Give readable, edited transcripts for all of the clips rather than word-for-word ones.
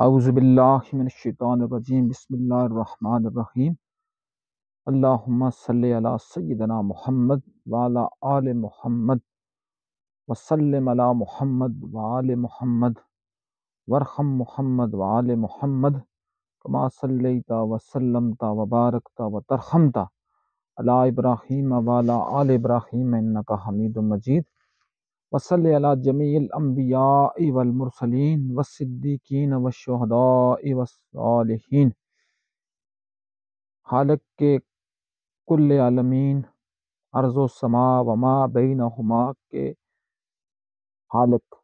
اعوذ باللہ من الشیطان الرجیم بسم اللہ الرحمن الرحیم اللہم صلی علی سیدنا محمد وعلی آل محمد وسلم علی محمد وآل محمد وارحم محمد وآل محمد کما صلیت وسلمت وبارکت وترحمت علی ابراہیم وعلی آل ابراہیم انک حمید مجید وصلی علی جمیع الانبیاء والمرسلین والصدیقین والشہداء والصالحین خالق کے کل عالمین ارض و سما وما بینہما کے خالق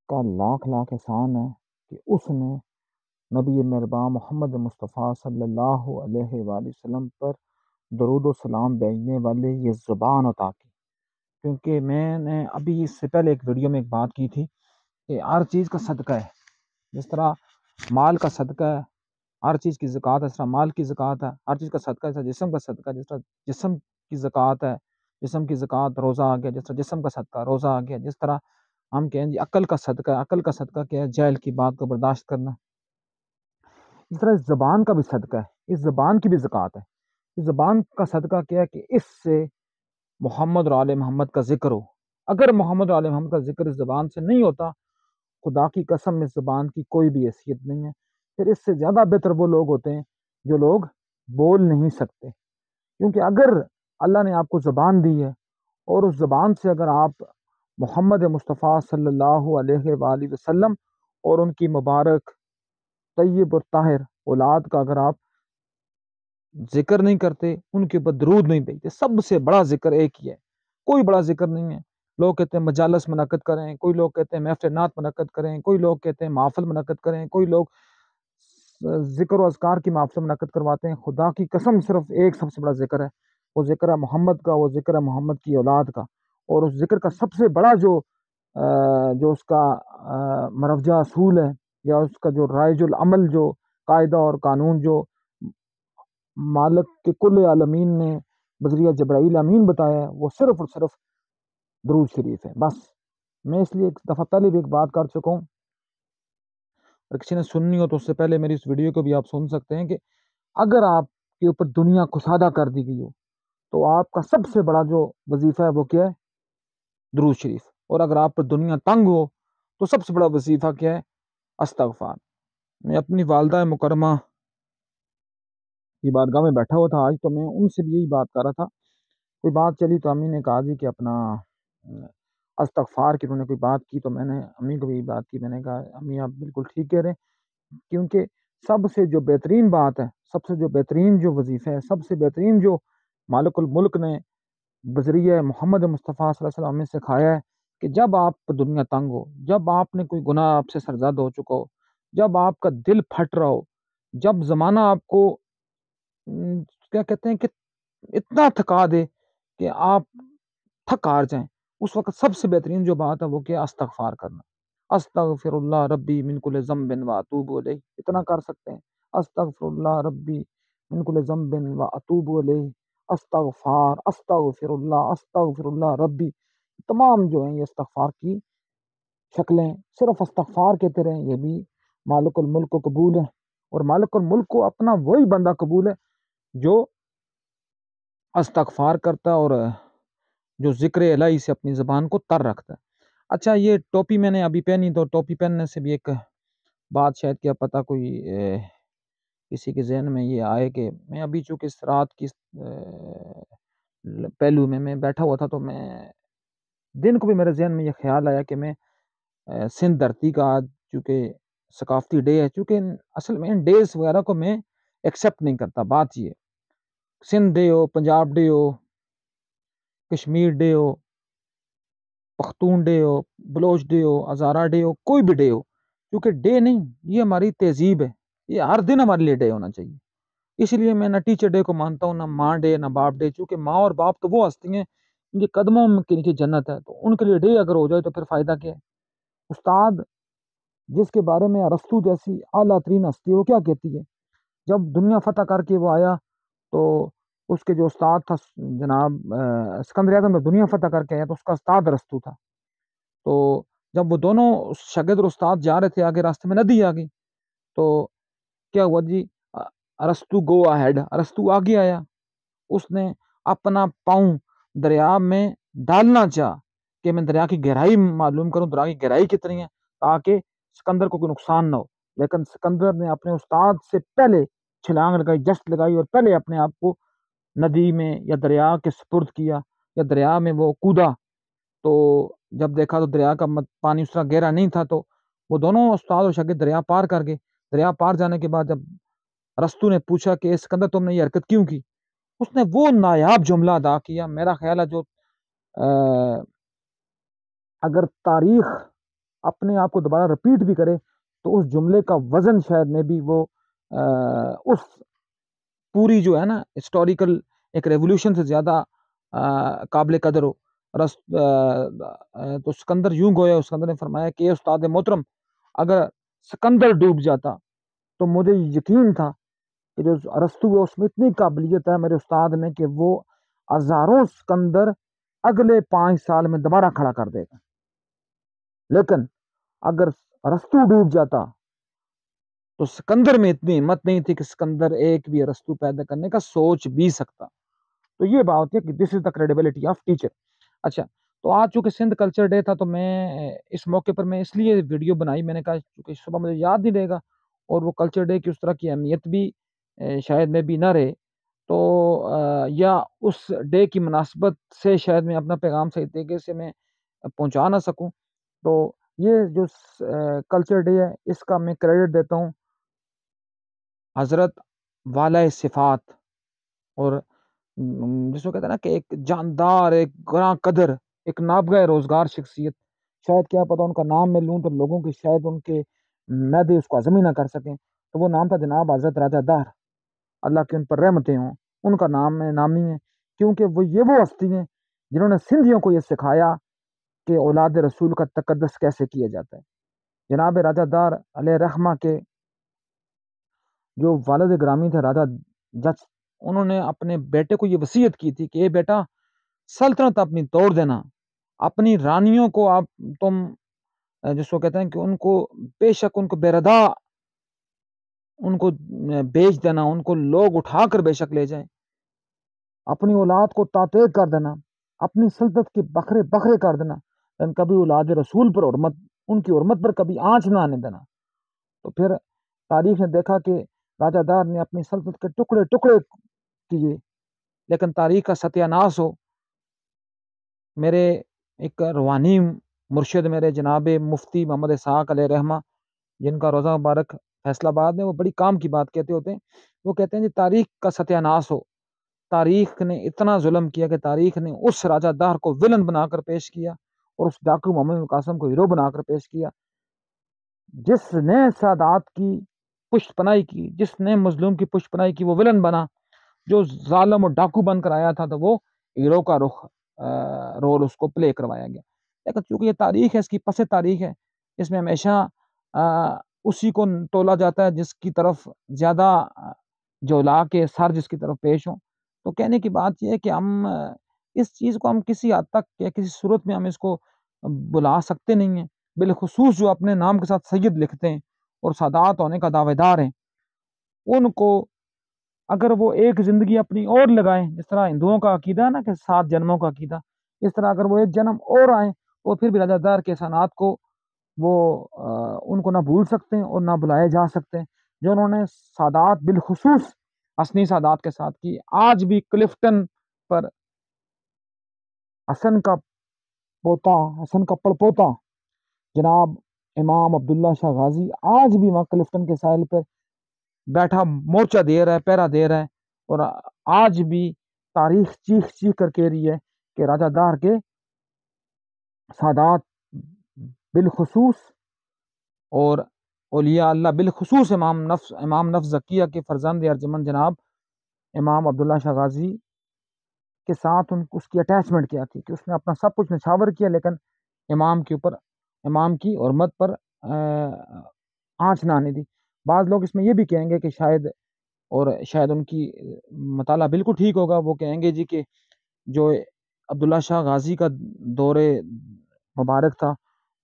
کا لاکھ لاکھ احسان ہے کہ اس نے نبی مہربان محمد مصطفیٰ صلی اللہ علیہ وآلہ وسلم پر درود و سلام بھیجنے والے یہ زبان عطا کی۔ کیونکہ میں نے ابھی اس سے پہلے ایک ویڈیو میں ایک بات کی تھی کہ ہر چیز کا صدقہ ہے، جس طرح مال کا صدقہ ہے، ہر چیز کی زکوٰۃ ہے، جس طرح مال کی زکوٰۃ ہے، ہر چیز کا صدقہ ہے، جس طرح جسم کا صدقہ ہے، جس طرح جسم کی زکوٰۃ ہے، جسم کی زکوٰۃ روزہ آ گیا، جس طرح جسم کا صدقہ روزہ آ گیا، جس طرح ہم کہیں جی عقل کا صدقہ ہے، عقل کا صدقہ کیا ہے؟ جہل کی بات کو برداشت کرنا۔ اس طرح اس زبان کا بھی صدقہ ہے، اس زبان کی بھی زکوٰۃ ہے۔ اس زبان کا صدقہ کیا ہے کہ اس سے محمد اور آل محمد کا ذکر ہو۔ اگر محمد اور آل محمد کا ذکر اس زبان سے نہیں ہوتا، خدا کی قسم اس زبان کی کوئی بھی حیثیت نہیں ہے۔ پھر اس سے زیادہ بہتر وہ لوگ ہوتے ہیں جو لوگ بول نہیں سکتے، کیونکہ اگر اللہ نے آپ کو زبان دی ہے اور اس زبان سے اگر آپ محمد مصطفیٰ صلی اللہ علیہ وآلہ وسلم اور ان کی مبارک طیب اور طاہر اولاد کا اگر آپ ذکر نہیں کرتے، ان کے اوپر درود نہیں بھیجتے، سب سے بڑا ذکر ایک ہی ہے، کوئی بڑا ذکر نہیں ہے۔ لوگ کہتے ہیں مجالس منعقد کریں، کوئی لوگ کہتے ہیں محفل نعت منعقد کریں، کوئی لوگ کہتے ہیں محفل منعقد کریں، کوئی لوگ ذکر و اذکار کی محفل منعقد کرواتے ہیں۔ خدا کی قسم صرف ایک سب سے بڑا ذکر ہے، وہ ذکر ہے محمد کا، وہ ذکر ہے محمد کی اولاد کا۔ اور اس ذکر کا سب سے بڑا جو اس کا مروجہ اصول ہے، یا اس کا جو رائج العمل، جو قاعدہ اور قانون جو مالک کے کل عالمین نے بذریعہ جبرائیل امین بتایا ہے، وہ صرف اور صرف درود شریف ہے۔ بس میں اس لیے ایک دفعہ پہلے بھی ایک بات کر چکا ہوں، اگر کسی نے سننی ہو تو اس سے پہلے میری اس ویڈیو کو بھی آپ سن سکتے ہیں، کہ اگر آپ کے اوپر دنیا کشادہ کر دی گئی ہو تو آپ کا سب سے بڑا جو وظیفہ ہے وہ کیا ہے؟ درود شریف۔ اور اگر آپ پر دنیا تنگ ہو تو سب سے بڑا وظیفہ کیا ہے؟ استغفار۔ میں اپنی والدہ مکرمہ کی بارگاہ میں بیٹھا ہوا تھا آج، تو میں ان سے بھی یہی بات کر رہا تھا۔ کوئی بات چلی تو امی نے کہا جی کہ اپنا استغفار کی، انہوں نے کوئی بات کی تو میں نے امی کو بھی یہی بات کی، میں نے کہا امی آپ بالکل ٹھیک کہہ رہے ہیں، کیونکہ سب سے جو بہترین بات ہے، سب سے جو بہترین جو وظیفہ ہے، سب سے بہترین جو مالک الملک نے بذریعہ محمد مصطفیٰ صلی اللہ علیہ وسلم نے سکھایا ہے، کہ جب آپ پر دنیا تنگ ہو، جب آپ نے کوئی گناہ آپ سے سرزد ہو چکا ہو، جب آپ کا دل پھٹ رہا ہو، جب زمانہ آپ کو کیا کہتے ہیں کہ اتنا تھکا دے کہ آپ تھک ہار جائیں، اس وقت سب سے بہترین جو بات ہے وہ کیا؟ استغفار کرنا۔ استغفر اللہ ربی من کل ذنب واتوب الیہ، اتنا کر سکتے ہیں، استغفر اللہ ربی من کل ذنب واتوب الیہ، استغفر اللہ ربی۔ تمام جو ہیں یہ استغفار کی شکلیں، صرف استغفار کہتے رہیں، یہ بھی مالک الملک کو قبول ہے۔ اور مالک الملک کو اپنا وہی بندہ قبول ہے جو استغفار کرتا ہے اور جو ذکر الہی سے اپنی زبان کو تر رکھتا ہے۔ اچھا، یہ ٹوپی میں نے ابھی پہنی، تو ٹوپی پہننے سے بھی ایک بات شاید کیا پتہ کوئی کسی کے ذہن میں یہ آئے کہ میں ابھی چونکہ اس رات کی پہلو میں بیٹھا ہوا تھا، تو میں دن کو بھی میرے ذہن میں یہ خیال آیا کہ میں سندھ دھرتی کا آج چونکہ ثقافتی ڈے ہے، چونکہ اصل میں ان ڈیز وغیرہ کو میں ایکسیپٹ نہیں کرتا۔ بات یہ سندھ ڈے ہو، پنجاب ڈے ہو، کشمیر ڈے ہو، پختون ڈے ہو، بلوچ ڈے ہو، ہزارہ ڈے ہو، کوئی بھی ڈے ہو، کیونکہ ڈے نہیں، یہ ہماری تہذیب ہے، یہ ہر دن ہمارے لیے ڈے ہونا چاہیے۔ اس لیے میں نہ ٹیچر ڈے کو مانتا ہوں، نہ ماں ڈے، نہ باپ ڈے، چونکہ ماں اور باپ تو وہ ہستی ہیں ان کے قدموں کے نیچے جنت ہے، تو ان کے لیے ڈے اگر ہو جائے تو پھر فائدہ کیا ہے؟ استاد جس کے بارے میں ارسطو جیسی اعلیٰ ترین ہستی ہے، وہ کیا کہتی ہے؟ جب دنیا فتح کر کے وہ آیا تو اس کے جو استاد تھا جناب اسکندر اعظم، میں دنیا فتح کر کے آیا تو اس کا استاد ارسطو تھا۔ تو جب وہ دونوں شاگرد اور استاد جا رہے تھے، آگے راستے میں ندی آ گئی، تو کیا ہوا جی، ارسطو گو اہیڈ، ارسطو آگے آیا، اس نے اپنا پاؤں دریا میں ڈالنا چاہ کہ میں دریا کی گہرائی معلوم کروں، دریا کی گہرائی کتنی ہے، تاکہ سکندر کو کوئی نقصان نہ ہو. لیکن سکندر نے اپنے استاد سے پہلے چھلانگ لگائی، جسٹ لگائی، اور پہلے اپنے آپ کو ندی میں یا دریا کے سپرد کیا، یا دریا میں وہ کودا. تو جب دیکھا تو دریا کا پانی اس طرح گہرا نہیں تھا، تو وہ دونوں استاد اور شاگرد دریا پار کر گئے. دریا پار جانے کے بعد جب ارسطو نے پوچھا کہ سکندر تم نے یہ حرکت کیوں کی، اس نے وہ نایاب جملہ ادا کیا. میرا خیال ہے جو اگر تاریخ اپنے آپ کو دوبارہ رپیٹ بھی کرے تو اس جملے کا وزن شاید میں بھی وہ اس پوری جو ہے نا ہسٹوریکل ایک ریولوشن سے زیادہ قابل قدر ہو. تو سکندر یوں گویا، سکندر نے فرمایا کہ استاد محترم، اگر سکندر ڈوب جاتا تو مجھے یقین تھا کہ جو ارسطو ہے اس میں اتنی قابلیت ہے میرے استاد میں کہ وہ ہزاروں سکندر اگلے 5 سال میں دوبارہ کھڑا کر دے گا. لیکن اگر ارسطو ڈوب جاتا تو سکندر میں اتنی ہمت نہیں تھی کہ سکندر ایک بھی ارسطو پیدا کرنے کا سوچ بھی سکتا. تو یہ بات ہے کہ دس از دا کریڈیبلٹی آف ٹیچر. اچھا، تو آج چونکہ سندھ کلچر ڈے تھا تو میں اس موقع پر میں اس لیے ویڈیو بنائی، میں نے کہا چونکہ صبح مجھے یاد نہیں رہے گا اور وہ کلچر ڈے کی اس طرح کی اہمیت بھی شاید میں بھی نہ رہے، تو یا اس ڈے کی مناسبت سے شاید میں اپنا پیغام صحیح طریقے سے میں پہنچا نہ سکوں. تو یہ جو کلچر ڈے ہے اس کا میں کریڈٹ دیتا ہوں حضرت والا صفات، اور جس کو کہتے ہیں نا کہ ایک جاندار، ایک گراں قدر، ایک نابغہ روزگار شخصیت. شاید کیا پتا ان کا نام میں لوں تو لوگوں کے شاید ان کے معدے اس کو ہضم ہی نہ کر سکیں. تو وہ نام تھا جناب حضرت راجہ دار، اللہ کی ان پر رحمتیں ہوں. ان کا نام میں نامی ہے کیونکہ وہ ہستی ہیں جنہوں نے سندھیوں کو یہ سکھایا کہ اولاد رسول کا تقدس کیسے کیا جاتا ہے. جناب راجہ دار علیہ رحمہ کے جو والد گرامی تھے راجہ جج، انہوں نے اپنے بیٹے کو یہ وصیت کی تھی کہ اے بیٹا، سلطنت اپنی توڑ دینا، اپنی رانیوں کو آپ تم جس کو کہتے ہیں کہ ان کو بے شک ان کو بے ردا ان کو بیچ دینا، ان کو لوگ اٹھا کر بے شک لے جائیں، اپنی اولاد کو تاتیغ کر دینا، اپنی سلطنت کے بکھرے بکھرے کر دینا، لیکن کبھی اولاد رسول پر حرمت، ان کی حرمت پر کبھی آنچ نہ آنے دینا. تو پھر تاریخ نے دیکھا کہ راجہ دار نے اپنی سلطنت کے ٹکڑے ٹکڑے کیے، لیکن تاریخ کا ستیہ ناش ہو. میرے ایک روحانی مرشد میرے جناب مفتی محمد اسحاق علیہ رحمہ، جن کا روزہ مبارک فیصل آباد میں، وہ بڑی کام کی بات کہتے ہوتے ہیں. وہ کہتے ہیں جی تاریخ کا ستیہ ناش ہو، تاریخ نے اتنا ظلم کیا کہ تاریخ نے اس راجہ دار کو ولن بنا کر پیش کیا اور اس ڈاکو محمد قاسم کو ہیرو بنا کر پیش کیا، جس نے سادات کی پشت پناہی کی، جس نے مظلوم کی پشت پناہی کی وہ ولن بنا، جو ظالم اور ڈاکو بن کر آیا تھا تو وہ ہیرو کا رول اس کو پلے کروایا گیا. لیکن چونکہ یہ تاریخ ہے، اس کی پس تاریخ ہے، اس میں ہمیشہ اسی کو تولا جاتا ہے جس کی طرف زیادہ جولا کے سر جس کی طرف پیش ہوں. تو کہنے کی بات یہ ہے کہ ہم اس چیز کو ہم کسی حد تک یا کسی صورت میں ہم اس کو بلا سکتے نہیں ہیں. بالخصوص جو اپنے نام کے ساتھ سید لکھتے ہیں اور سادات ہونے کا دعوے دار ہیں، ان کو اگر وہ ایک زندگی اپنی اور لگائیں، جس طرح ہندوؤں کا عقیدہ ہے نا کہ 7 جنموں کا عقیدہ، اس طرح اگر وہ ایک جنم اور آئیں تو پھر بھی راجہ دار کے احسانات کو وہ ان کو نہ بھول سکتے ہیں اور نہ بلائے جا سکتے ہیں جو انہوں نے سادات بالخصوص حسنی سادات کے ساتھ کی. آج بھی کلفٹن پر حسن کا پوتا، حسن کا پڑپوتا جناب امام عبداللہ شاہ غازی آج بھی وہاں کلفٹن کے ساحل پر بیٹھا مورچہ دے رہا ہے، پہرا دے رہا ہے، اور آج بھی تاریخ چیخ چیخ کر کہہ رہی ہے کہ راجہ دار کے سادات بالخصوص اور اولیاء اللہ بالخصوص امام نفس زکیہ کے فرزند ارجمند جناب امام عبداللہ شاہ غازی کے ساتھ اس کی اٹیچمنٹ کیا تھی کہ اس نے اپنا سب کچھ نچھاور کیا لیکن امام کے اوپر، امام کی حرمت پر آنچ نہ آنے دی. بعض لوگ اس میں یہ بھی کہیں گے کہ شاید ان کی مطالعہ بالکل ٹھیک ہوگا، وہ کہیں گے جی کہ جو عبداللہ شاہ غازی کا دور مبارک تھا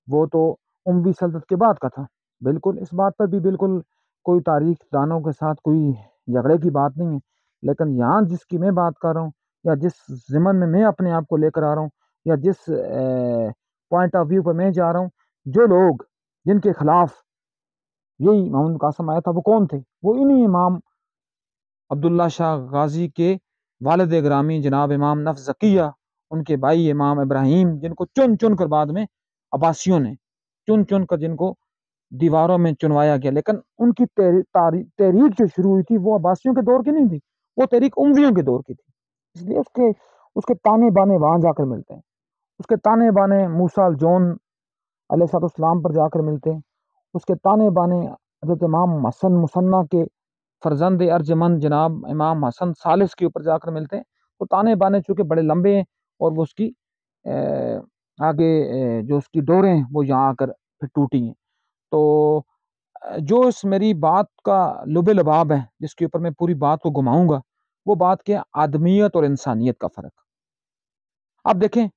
وہ تو اموی سلطنت کے بعد کا تھا. بالکل اس بات پر بھی بالکل کوئی تاریخ دانوں کے ساتھ کوئی جھگڑے کی بات نہیں ہے، لیکن یہاں جس کی میں بات کر رہا ہوں، یا جس ضمن میں اپنے آپ کو لے کر آ رہا ہوں، یا جس پوائنٹ آف ویو پر میں جا رہا ہوں، جو لوگ جن کے خلاف یہی محمد بن قاسم آیا تھا وہ کون تھے؟ وہ انہی امام عبداللہ شاہ غازی کے والد گرامی جناب امام نفس زکیہ، ان کے بھائی امام ابراہیم، جن کو چن چن کر بعد میں عباسیوں نے چن چن کر جن کو دیواروں میں چنوایا گیا، لیکن ان کی تحریک جو شروع ہوئی تھی وہ عباسیوں کے دور کی نہیں تھی، وہ تحریک امویوں کے دور کی تھی. اس لیے اس کے تانے بانے وہاں جا کر ملتے ہیں، اس کے تانے بانے موسیٰ جون علیہ السلام پر جا کر ملتے ہیں، اس کے تانے بانے حضرت امام حسن مثنیٰ کے فرزند ارجمند جناب امام حسن ثالث کے اوپر جا کر ملتے ہیں. وہ تانے بانے چونکہ بڑے لمبے ہیں، اور وہ اس کی آگے جو اس کی ڈوریں ہیں وہ یہاں آ کر پھر ٹوٹی ہیں. تو جو اس میری بات کا لب لباب ہے، جس کے اوپر میں پوری بات کو گھماؤں گا، وہ بات کیا؟ آدمیت اور انسانیت کا فرق. اب دیکھیں،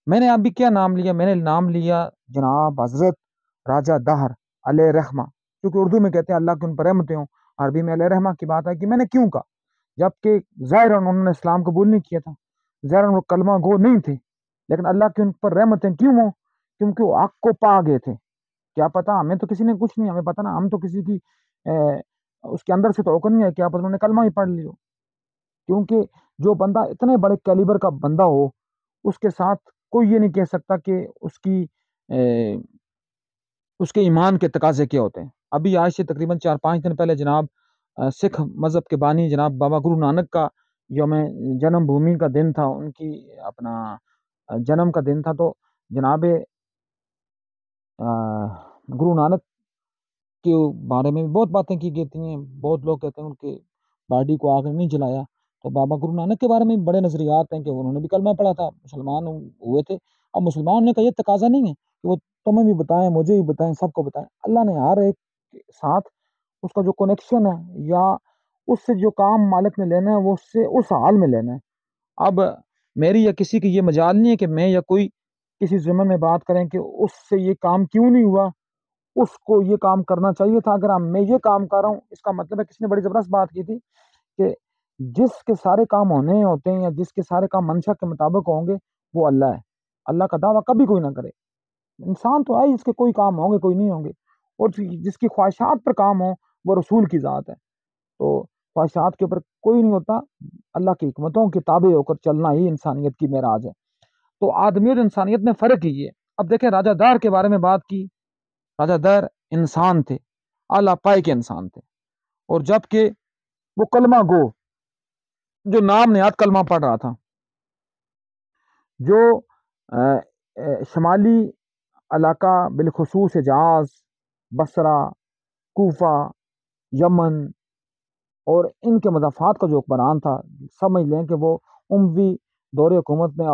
میں نے ابھی کیا نام لیا؟ میں نے نام لیا جناب حضرت راجہ دہر علیہ رحمہ، کیونکہ اردو میں کہتے ہیں اللہ کی ان پر رحمتیں ہوں، عربی میں علیہ رحمہ کی بات ہے کہ میں نے کیوں کہا، جبکہ ظاہراً انہوں نے اسلام قبول نہیں کیا تھا، ظاہراً وہ کلمہ گو نہیں تھے، لیکن اللہ کی ان پر رحمتیں کیوں ہوں؟ کیونکہ وہ حق کو پا گئے تھے. کیا پتا، ہمیں تو کسی نے کچھ نہیں، ہمیں پتا نا، ہم تو کسی کی اس کے اندر سے تو اوکن نہیں ہے، کیا پتا انہوں نے کلمہ ہی پڑھ لیا. کیونکہ جو بندہ اتنے بڑے کیلیبر کا بندہ ہو، اس کے ساتھ کوئی یہ نہیں کہہ سکتا کہ اس کے ایمان کے تقاضے کیا ہوتے ہیں. ابھی آج سے تقریباً 4-5 دن پہلے جناب سکھ مذہب کے بانی جناب بابا گرو نانک کا یوم جنم بھومی کا دن تھا، ان کی اپنا جنم کا دن تھا. تو جناب گرو نانک کے بارے میں بہت باتیں کی گئی ہیں، بہت لوگ کہتے ہیں ان کے باڈی کو آگ نہیں جلایا. تو بابا گرو نانک کے بارے میں بڑے نظریات ہیں کہ انہوں نے بھی کلمہ پڑھا تھا، مسلمان ہوئے تھے. اب مسلمان نے کا یہ تقاضا نہیں ہے کہ وہ تمہیں بھی بتائیں، مجھے بھی بتائیں، سب کو بتائیں. اللہ نے ہر ایک کے ساتھ اس کا جو کنیکشن ہے، یا اس سے جو کام مالک نے لینا ہے، وہ اس سے اس حال میں لینا ہے. اب میری یا کسی کی یہ مجال نہیں ہے کہ میں یا کوئی کسی ضمن میں بات کریں کہ اس سے یہ کام کیوں نہیں ہوا، اس کو یہ کام کرنا چاہیے تھا. اگر میں یہ کام کر رہا ہوں، اس کا مطلب ہے کسی نے بڑی زبردست بات کی تھی کہ جس کے سارے کام ہونے ہوتے ہیں، یا جس کے سارے کام منشا کے مطابق ہوں گے، وہ اللہ ہے. اللہ کا دعویٰ کبھی کوئی نہ کرے. انسان تو ہے جس کے کوئی کام ہوں گے، کوئی نہیں ہوں گے، اور جس کی خواہشات پر کام ہو وہ رسول کی ذات ہے. تو خواہشات کے اوپر کوئی نہیں ہوتا، اللہ کی حکمتوں کے تابع ہو کر چلنا ہی انسانیت کی معراج ہے. تو آدمی اور انسانیت میں فرق ہی ہے. اب دیکھیں، راجہ دار کے بارے میں بات کی. راجہ در انسان تھے، اعلیٰ پائے کے انسان تھے، اور جب کہ وہ کلمہ گو، جو نام نہاد کلمہ پڑھ رہا تھا، جو شمالی علاقہ بالخصوص حجاز، بصرہ، کوفہ، یمن اور ان کے مضافات کا جو حکمران تھا، سمجھ لیں کہ وہ اموی دور حکومت میں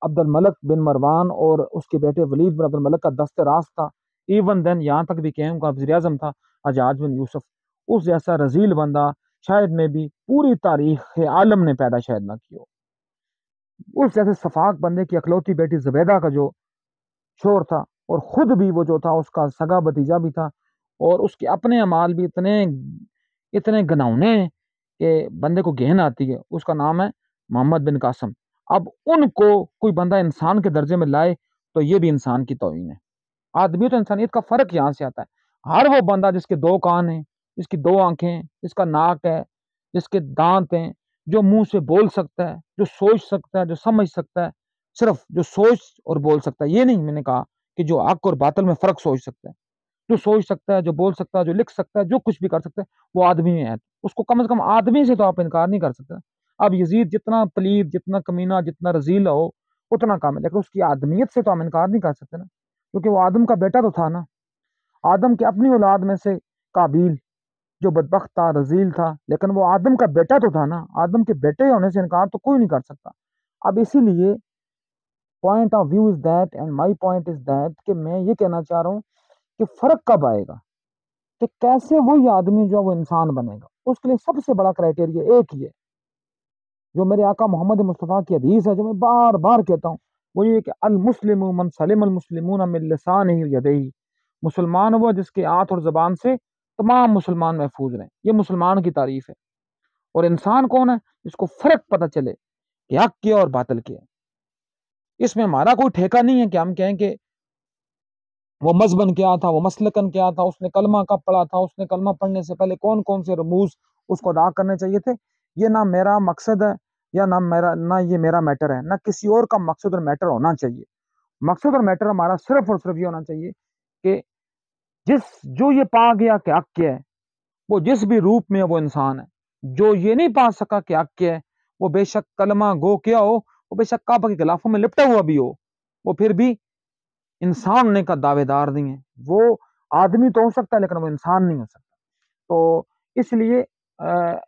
عبد الملک بن مروان اور اس کے بیٹے ولید بن عبد الملک کا دست راست تھا. ایون دین یہاں تک بھی کہیں کا وزیر اعظم تھا حجاج بن یوسف. اس جیسا رذیل بندہ شاید میں بھی پوری تاریخ عالم نے پیدا شاید نہ کی ہو. اس جیسے سفاک بندے کی اکلوتی بیٹی زبیدہ کا جو شور تھا، اور خود بھی وہ جو تھا اس کا سگا بتیجا بھی تھا، اور اس کے اپنے اعمال بھی اتنے گناؤنے کہ بندے کو گہن آتی ہے. اس کا نام ہے محمد بن قاسم. اب ان کو کوئی بندہ انسان کے درجے میں لائے تو یہ بھی انسان کی توہین ہے. آدمیت اور انسانیت کا فرق یہاں سے آتا ہے. ہر وہ بندہ جس کے 2 کان ہیں، جس کی 2 آنکھیں ہیں، جس کا ناک ہے، جس کے دانت ہیں، جو منہ سے بول سکتا ہے، جو سوچ سکتا ہے، جو سمجھ سکتا ہے، صرف جو سوچ اور بول سکتا ہے. یہ نہیں میں نے کہا کہ جو حق اور باطل میں فرق سوچ سکتا ہے. جو سوچ سکتا ہے، جو بول سکتا ہے، جو لکھ سکتا ہے، جو کچھ بھی کر سکتا ہے، وہ آدمی میں ہے. اس کو کم از کم آدمی سے تو آپ انکار نہیں کر سکتے. اب یزید جتنا پلید، جتنا کمینہ، جتنا رذیل ہو اتنا کام ہے، لیکن اس کی آدمیت سے تو ہم انکار نہیں کر سکتے نا، کیونکہ وہ آدم کا بیٹا تو تھا نا. آدم کی اپنی اولاد میں سے قابیل جو بدبخت تھا، رذیل تھا، لیکن وہ آدم کا بیٹا تو تھا نا. آدم کے بیٹے ہونے سے انکار تو کوئی نہیں کر سکتا. اب اسی لیے point of view is that and my point is that کہ میں یہ کہنا چاہ رہا ہوں کہ فرق کب آئے گا، کہ کیسے وہی آدمی جو وہ انسان بنے گا. اس کے لیے سب سے بڑا کرائٹیریا ایک ہی ہے، جو میرے آقا محمد مصطفیٰ کی حدیث ہے، جو میں بار بار کہتا ہوں، وہ یہ کہ المسلم من سلم المسلمون من لسانہ و یدیہ. مسلمان وہ جس کے ہاتھ اور زبان سے تمام مسلمان محفوظ رہیں. یہ مسلمان کی تعریف ہے. اور انسان کون ہے؟ جس کو فرق پتہ چلے کہ حق کیا اور باطل کیا. اس میں ہمارا کوئی ٹھیکہ نہیں ہے کہ ہم کہیں کہ وہ مذہبن کیا تھا، وہ مسلکن کیا تھا، اس نے کلمہ کب پڑھا تھا، اس نے کلمہ پڑھنے سے پہلے کون کون سے رموز اس کو ادا کرنے چاہیے تھے. یہ نہ میرا مقصد ہے یا نہ یہ میرا میٹر ہے، نہ کسی اور کا مقصد اور میٹر ہونا چاہیے. مقصد اور میٹر ہمارا صرف اور صرف یہ ہونا چاہیے کہ جو یہ پا گیا کہ حق کیا ہے، وہ جس بھی روپ میں وہ انسان ہے. جو یہ نہیں پا سکا کہ حق کیا ہے، وہ بے شک کلمہ گو کیا ہو، وہ بے شک کعبہ کے غلافوں میں لپٹا ہوا بھی ہو، وہ پھر بھی انسان ہونے کا دعوے دار نہیں ہے. وہ آدمی تو ہو سکتا ہے لیکن وہ انسان نہیں ہو سکتا. تو اس لیے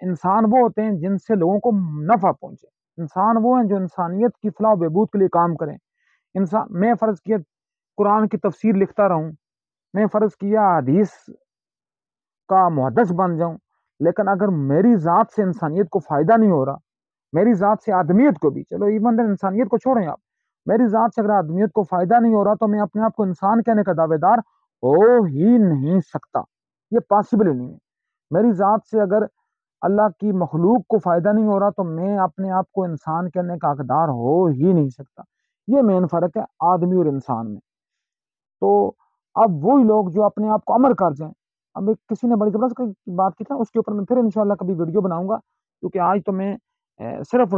انسان وہ ہوتے ہیں جن سے لوگوں کو نفع پہنچے. انسان وہ ہیں جو انسانیت کی فلاح و بہبود کے لیے کام کریں. میں فرض کیا قرآن کی تفسیر لکھتا رہوں، میں فرض کیا حدیث کا محدث بن جاؤں، لیکن اگر میری ذات سے انسانیت کو فائدہ نہیں ہو رہا، میری ذات سے آدمیت کو بھی، چلو ایون انسانیت کو چھوڑیں آپ، میری ذات سے اگر آدمیت کو فائدہ نہیں ہو رہا تو میں اپنے آپ کو انسان کہنے کا دعوے دار ہو ہی نہیں سکتا. یہ پاسبل ہی نہیں ہے. میری ذات سے اگر اللہ کی مخلوق کو فائدہ نہیں ہو رہا تو میں اپنے آپ کو انسان کہنے کا حقدار ہو ہی نہیں سکتا. یہ مین فرق ہے آدمی اور انسان میں. تو اب وہی لوگ جو اپنے آپ کو امر کر جائیں، اب کسی نے بڑی زبردست بات کی تھا، اس کے اوپر میں پھر انشاءاللہ کبھی ویڈیو بناؤں گا، کیونکہ آج تو میں صرف